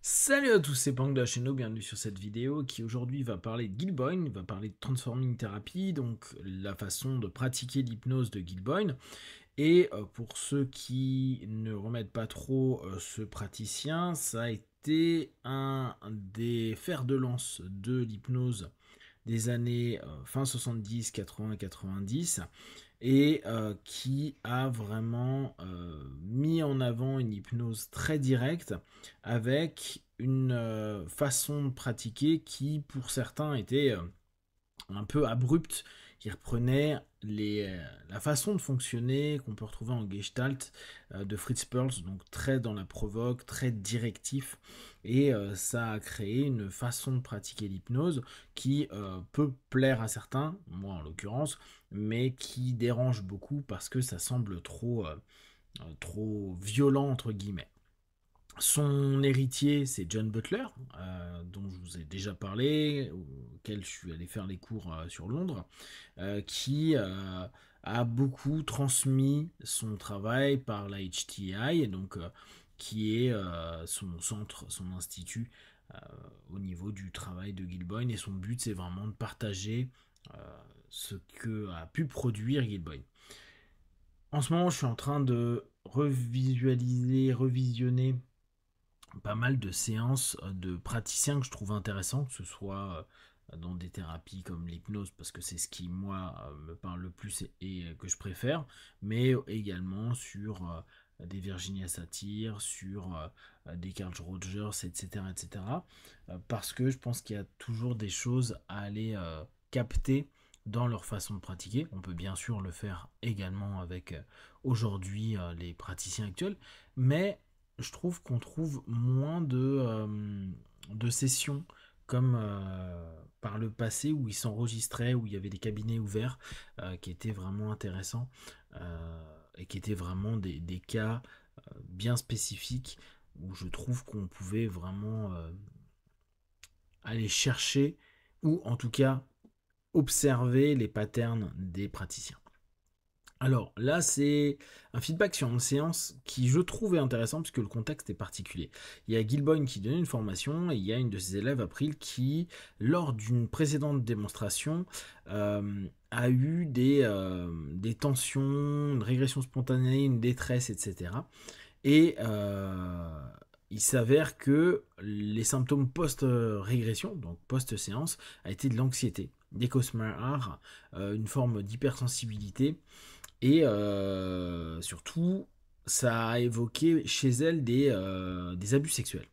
Salut à tous, c'est Pang de la chaîne, bienvenue sur cette vidéo qui aujourd'hui va parler de Gilboyne, va parler de Transforming Therapy, donc la façon de pratiquer l'hypnose de Gilboyne. Et pour ceux qui ne remettent pas trop ce praticien, ça a été un des fers de lance de l'hypnose des années fin 70, 80, 90 et qui a vraiment mis en avant une hypnose très directe avec une façon de pratiquer qui pour certains était un peu abrupte, qui reprenait la façon de fonctionner qu'on peut retrouver en Gestalt de Fritz Perls, donc très dans la provoque, très directif, et ça a créé une façon de pratiquer l'hypnose qui peut plaire à certains, moi en l'occurrence, mais qui dérange beaucoup parce que ça semble trop violent entre guillemets. Son héritier, c'est John Butler, dont je vous ai déjà parlé, auquel je suis allé faire les cours sur Londres, qui a beaucoup transmis son travail par la HTI, et donc qui est son centre, son institut euh, au niveau du travail de Gilboyne, et son but c'est vraiment de partager euh, ce que a pu produire Gilboyne. En ce moment, je suis en train de revisualiser, revisionner pas mal de séances de praticiens que je trouve intéressants, que ce soit dans des thérapies comme l'hypnose, parce que c'est ce qui, moi, me parle le plus et que je préfère, mais également sur des Virginia Satir, sur des Carl Rogers, etc. etc. Parce que je pense qu'il y a toujours des choses à aller capter dans leur façon de pratiquer. On peut bien sûr le faire également avec aujourd'hui les praticiens actuels, mais je trouve qu'on trouve moins de sessions comme par le passé où ils s'enregistraient, où il y avait des cabinets ouverts qui étaient vraiment intéressants et qui étaient vraiment des cas bien spécifiques où je trouve qu'on pouvait vraiment aller chercher ou en tout cas observer les patterns des praticiens. Alors là, c'est un feedback sur une séance qui je trouve est intéressant puisque le contexte est particulier. Il y a Gilboyne qui donnait une formation et il y a une de ses élèves, April, qui, lors d'une précédente démonstration, a eu des tensions, une régression spontanée, une détresse, etc. Et il s'avère que les symptômes post-régression, donc post-séance, a été de l'anxiété, des cauchemars, une forme d'hypersensibilité et surtout, ça a évoqué chez elle des abus sexuels.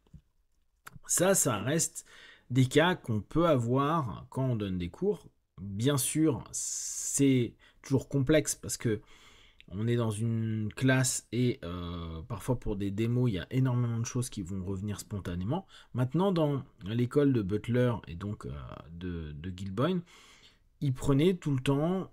Ça reste des cas qu'on peut avoir quand on donne des cours. Bien sûr, c'est toujours complexe parce que on est dans une classe et parfois pour des démos, il y a énormément de choses qui vont revenir spontanément. Maintenant, dans l'école de Butler et donc de Gilboyne, ils prenaient tout le temps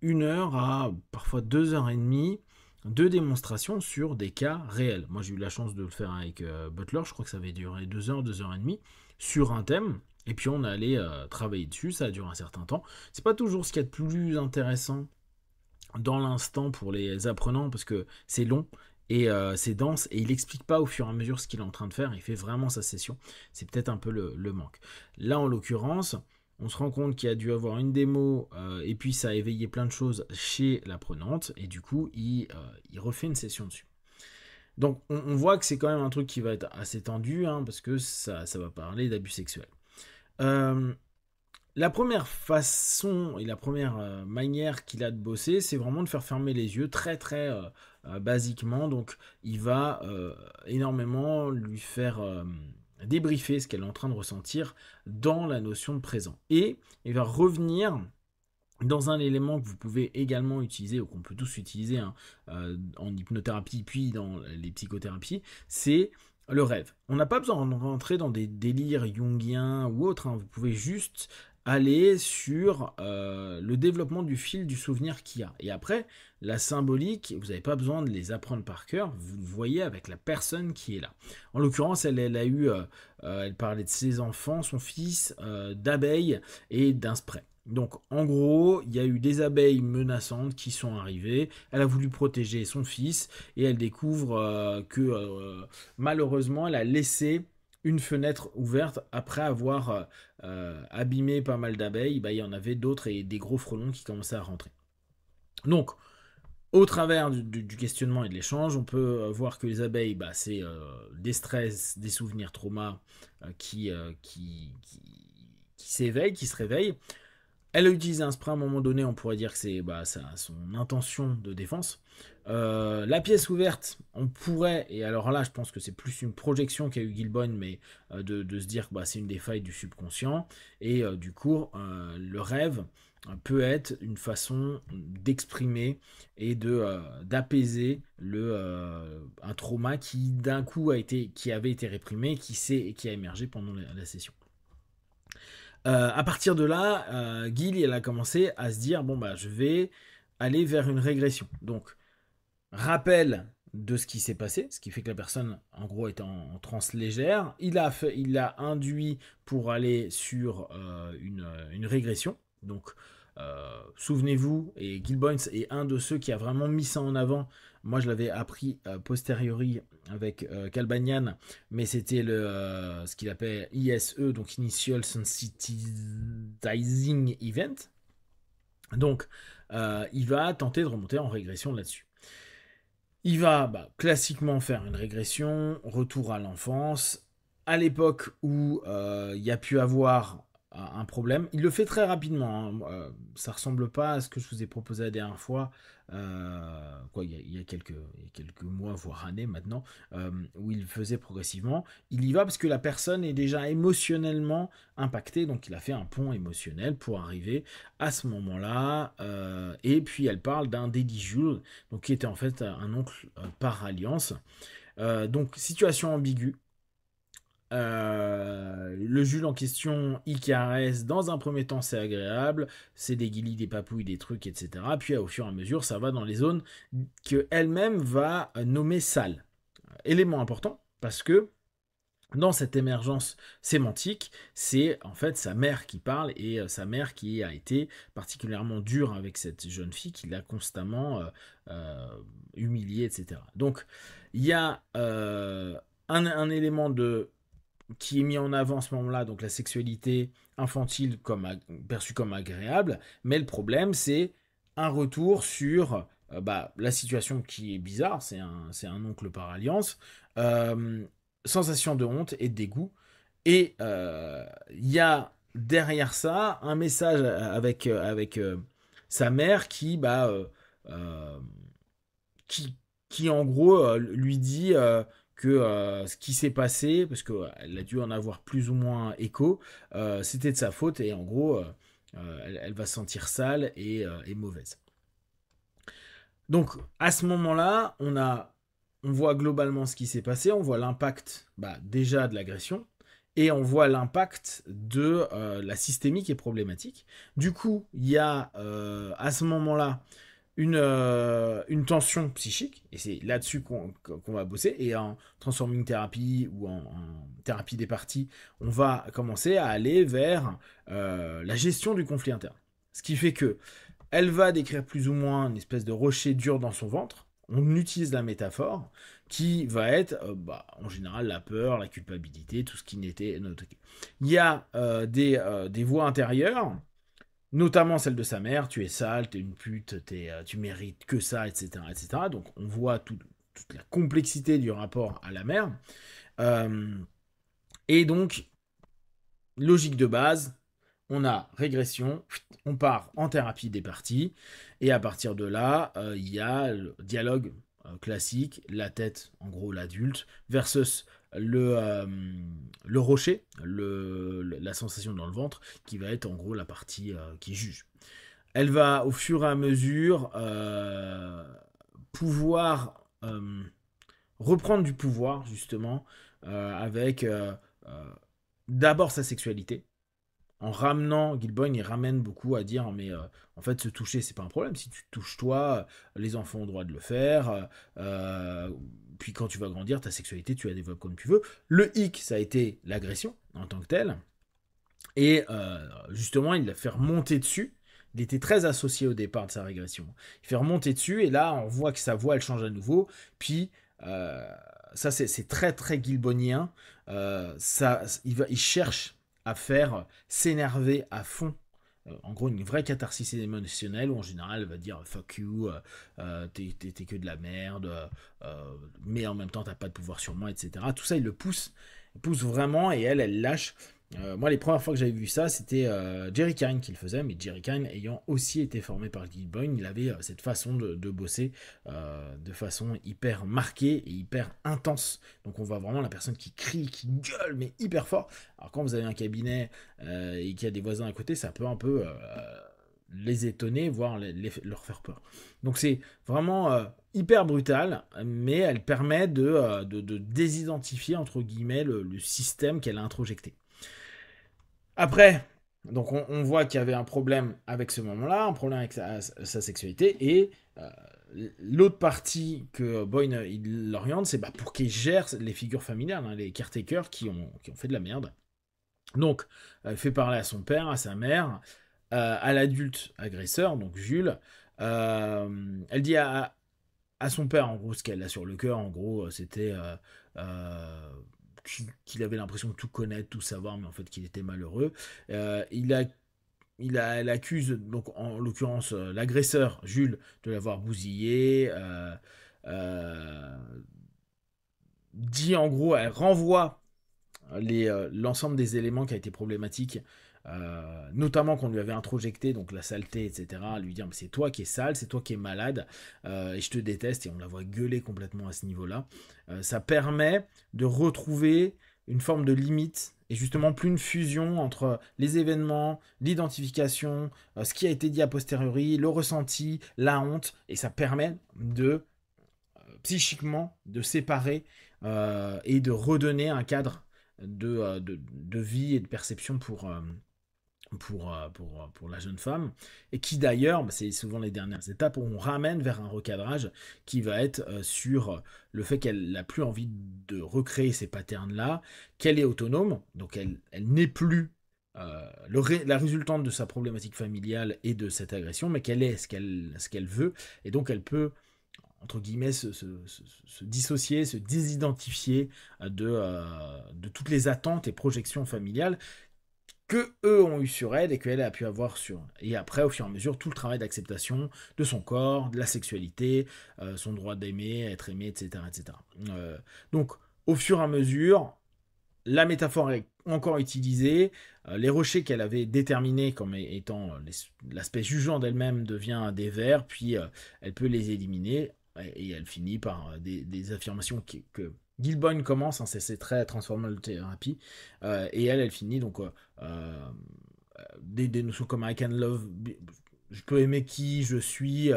1 heure à parfois 2 heures et demie de démonstration sur des cas réels. Moi j'ai eu la chance de le faire avec Butler, je crois que ça avait duré 2 heures, 2 heures et demie, sur un thème, et puis on allait travailler dessus, ça a duré un certain temps. C'est pas toujours ce qu'il y a de plus intéressant dans l'instant pour les apprenants, parce que c'est long, et c'est dense, et il explique pas au fur et à mesure ce qu'il est en train de faire, il fait vraiment sa session, c'est peut-être un peu le manque. Là en l'occurrence, on se rend compte qu'il y a dû avoir une démo et puis ça a éveillé plein de choses chez l'apprenante et du coup il refait une session dessus. Donc on voit que c'est quand même un truc qui va être assez tendu hein, parce que ça va parler d'abus sexuels. Euh, la première façon et la première manière qu'il a de bosser, c'est vraiment de faire fermer les yeux très très basiquement. Donc il va énormément lui faire débriefer ce qu'elle est en train de ressentir dans la notion de présent. Et il va revenir dans un élément que vous pouvez également utiliser, ou qu'on peut tous utiliser hein, en hypnothérapie, puis dans les psychothérapies, c'est le rêve. On n'a pas besoin de rentrer dans des délires jungiens ou autres, hein. Vous pouvez juste aller sur le développement du fil du souvenir qu'il y a. Et après, la symbolique, vous n'avez pas besoin de les apprendre par cœur, vous le voyez avec la personne qui est là. En l'occurrence, elle parlait de ses enfants, son fils, d'abeilles et d'un spray. Donc en gros, il y a eu des abeilles menaçantes qui sont arrivées, elle a voulu protéger son fils et elle découvre que malheureusement elle a laissé une fenêtre ouverte après avoir abîmé pas mal d'abeilles, bah, il y en avait d'autres et des gros frelons qui commençaient à rentrer. Donc, au travers du questionnement et de l'échange, on peut voir que les abeilles, bah, c'est des stress, des souvenirs, traumas qui s'éveillent, qui se réveillent. Elle a utilisé un spray à un moment donné, on pourrait dire que c'est son intention de défense. La pièce ouverte, on pourrait, et alors là je pense que c'est plus une projection qu'a eu Gilboyne, mais de se dire que bah, c'est une des failles du subconscient, et du coup le rêve peut être une façon d'exprimer et d'apaiser un trauma qui d'un coup qui avait été réprimé, qui a émergé pendant la session. À partir de là, Gil elle a commencé à se dire bon bah je vais aller vers une régression. Donc rappel de ce qui s'est passé, ce qui fait que la personne en gros est en transe légère. Il a induit pour aller sur une régression. Donc souvenez-vous, et Gilboyne est un de ceux qui a vraiment mis ça en avant. Moi, je l'avais appris posteriori avec Calbanian, mais c'était ce qu'il appelle ISE, donc Initial Sensitizing Event. Donc, il va tenter de remonter en régression là-dessus. Il va classiquement faire une régression, retour à l'enfance, à l'époque où il y a pu avoir un problème. Il le fait très rapidement, hein. Ça ressemble pas à ce que je vous ai proposé la dernière fois, il y a quelques mois, voire années maintenant, où il le faisait progressivement. Il y va parce que la personne est déjà émotionnellement impactée, donc il a fait un pont émotionnel pour arriver à ce moment-là. Et puis elle parle d'un Daddy Jules, donc qui était en fait un oncle par alliance. Donc situation ambiguë. Le Jules en question, il caresse. Dans un premier temps, c'est agréable. C'est des guilis, des papouilles, des trucs, etc. Puis au fur et à mesure, ça va dans les zones qu'elle-même va nommer sales. Élément important, parce que dans cette émergence sémantique, c'est en fait sa mère qui parle et sa mère qui a été particulièrement dure avec cette jeune fille qui l'a constamment humiliée, etc. Donc il y a un élément qui est mis en avant à ce moment-là, donc la sexualité infantile perçue comme agréable, mais le problème c'est un retour sur la situation qui est bizarre, c'est un oncle par alliance, sensation de honte et de dégoût, et il y a derrière ça un message avec sa mère euh, qui, qui en gros lui dit que ce qui s'est passé, parce qu'elle a dû en avoir plus ou moins écho, c'était de sa faute et en gros elle va se sentir sale et mauvaise. Donc à ce moment-là, on voit globalement ce qui s'est passé, on voit l'impact déjà de l'agression, et on voit l'impact de la systémie qui est problématique. Du coup, il y a à ce moment-là une tension psychique, et c'est là-dessus qu'on va bosser, et en transforming thérapie ou en thérapie des parties, on va commencer à aller vers la gestion du conflit interne. Ce qui fait que elle va décrire plus ou moins une espèce de rocher dur dans son ventre. On utilise la métaphore qui va être en général la peur, la culpabilité, tout ce qui n'était noté. Il y a des voix intérieures, notamment celle de sa mère, tu es sale, tu es une pute, tu mérites que ça, etc. etc. Donc on voit toute la complexité du rapport à la mère. Et donc, logique de base, on a régression, on part en thérapie des parties, et à partir de là, il y a le dialogue classique, la tête, en gros l'adulte, versus le rocher, la sensation dans le ventre, qui va être en gros la partie qui juge. Elle va au fur et à mesure pouvoir reprendre du pouvoir, justement, avec d'abord sa sexualité, en ramenant, Gilboyne, il ramène beaucoup à dire, mais en fait, se toucher, c'est pas un problème. Si tu te touches toi, les enfants ont le droit de le faire. Puis quand tu vas grandir, ta sexualité, tu la développes comme tu veux. Le hic, ça a été l'agression en tant que telle. Et justement, il l'a fait remonter dessus. Il était très associé au départ de sa régression. Il fait remonter dessus, et là, on voit que sa voix, elle change à nouveau. Puis, ça c'est très très Gilbonien. Il cherche à faire s'énerver à fond. En gros, une vraie catharsis émotionnelle où en général elle va dire fuck you, t'es que de la merde, mais en même temps t'as pas de pouvoir sur moi, etc. Tout ça il le pousse, il pousse vraiment et elle lâche. Moi, les premières fois que j'avais vu ça, c'était Jerry Kine qui le faisait, mais Jerry Kine ayant aussi été formé par Gilboyne, il avait cette façon de bosser de façon hyper marquée et hyper intense. Donc on voit vraiment la personne qui crie, qui gueule, mais hyper fort. Alors quand vous avez un cabinet et qu'il y a des voisins à côté, ça peut un peu les étonner, voire leur faire peur. Donc c'est vraiment hyper brutal, mais elle permet de désidentifier, entre guillemets, le système qu'elle a introjecté. Après, donc on voit qu'il y avait un problème avec ce moment-là, un problème avec sa sexualité, et l'autre partie que Boyne il l'oriente, c'est pour qu'il gère les figures familiales, hein, les caretakers qui ont fait de la merde. Donc, il fait parler à son père, à sa mère, à l'adulte agresseur, donc Jules. Elle dit à son père, en gros, ce qu'elle a sur le cœur, en gros, c'était qu'il avait l'impression de tout connaître, tout savoir, mais en fait qu'il était malheureux. Elle accuse, donc en l'occurrence, l'agresseur, Jules, de l'avoir bousillé. Dit en gros, elle renvoie l'ensemble des éléments qui a été problématique, notamment qu'on lui avait introjecté, donc la saleté, etc., à lui dire c'est toi qui es sale, c'est toi qui es malade, et je te déteste, et on la voit gueuler complètement à ce niveau-là. Ça permet de retrouver une forme de limite, et justement plus une fusion entre les événements, l'identification, ce qui a été dit a posteriori, le ressenti, la honte, et ça permet de psychiquement de séparer et de redonner un cadre de vie et de perception pour la jeune femme, et qui d'ailleurs, c'est souvent les dernières étapes où on ramène vers un recadrage qui va être sur le fait qu'elle n'a plus envie de recréer ces patterns-là, qu'elle est autonome, donc elle n'est plus la résultante de sa problématique familiale et de cette agression, mais qu'elle est ce qu'elle veut, et donc elle peut entre guillemets, se dissocier, se désidentifier de toutes les attentes et projections familiales que eux ont eu sur elle et qu'elle a pu avoir sur. Et après, au fur et à mesure, tout le travail d'acceptation de son corps, de la sexualité, son droit d'aimer, être aimé, etc. etc. Donc, au fur et à mesure, la métaphore est encore utilisée, les rochers qu'elle avait déterminés comme étant l'aspect jugeant d'elle-même devient des vers, puis elle peut les éliminer, et elle finit par des affirmations que Gilboyne commence, hein, c'est très transformative thérapie, et elle finit donc des notions comme I can love, je peux aimer qui je suis,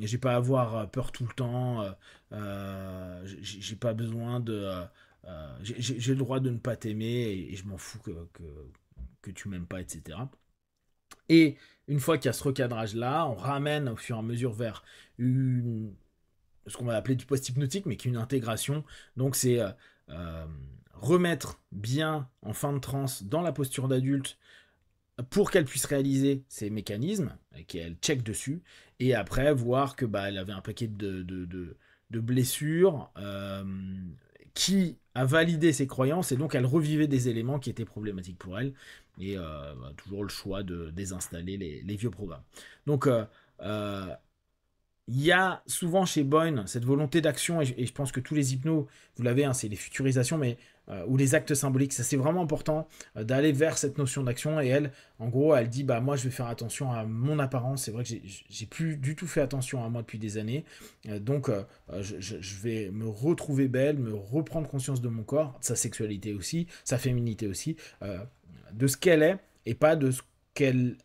j'ai pas à avoir peur tout le temps, j'ai pas besoin de... j'ai le droit de ne pas t'aimer et je m'en fous que tu m'aimes pas, etc. Et une fois qu'il y a ce recadrage-là, on ramène au fur et à mesure vers ce qu'on va appeler du post-hypnotique, mais qui est une intégration. Donc c'est remettre bien en fin de transe dans la posture d'adulte pour qu'elle puisse réaliser ces mécanismes, et qu'elle check dessus, et après voir que elle avait un paquet de blessures qui a validé ses croyances, et donc elle revivait des éléments qui étaient problématiques pour elle, et toujours le choix de désinstaller les vieux programmes. Donc il y a souvent chez Boyne cette volonté d'action, et je pense que tous les hypnos, vous l'avez, hein, c'est les futurisations, mais ou les actes symboliques, ça c'est vraiment important d'aller vers cette notion d'action, et elle, en gros, elle dit, moi je vais faire attention à mon apparence, c'est vrai que j'ai plus du tout fait attention à moi depuis des années, donc je vais me retrouver belle, me reprendre conscience de mon corps, de sa sexualité aussi, sa féminité aussi, de ce qu'elle est, et pas de ce qu'elle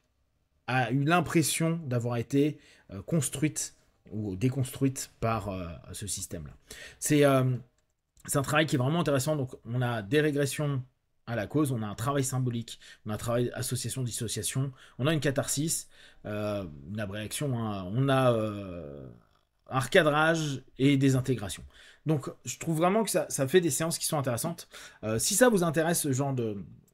a eu l'impression d'avoir été construite ou déconstruite par ce système-là. C'est un travail qui est vraiment intéressant. Donc, on a des régressions à la cause, on a un travail symbolique, on a un travail association-dissociation, on a une catharsis, une abréaction, hein, on a un recadrage et des intégrations. Donc, je trouve vraiment que ça fait des séances qui sont intéressantes. Si ça vous intéresse, ce genre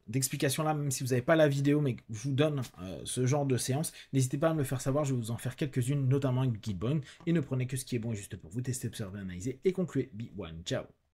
d'explication là, même si vous n'avez pas la vidéo, mais que je vous donne ce genre de séance, n'hésitez pas à me le faire savoir, je vais vous en faire quelques-unes, notamment avec Gilboyne, et ne prenez que ce qui est bon et juste pour vous, tester, observer, analyser et conclure. Be one, ciao.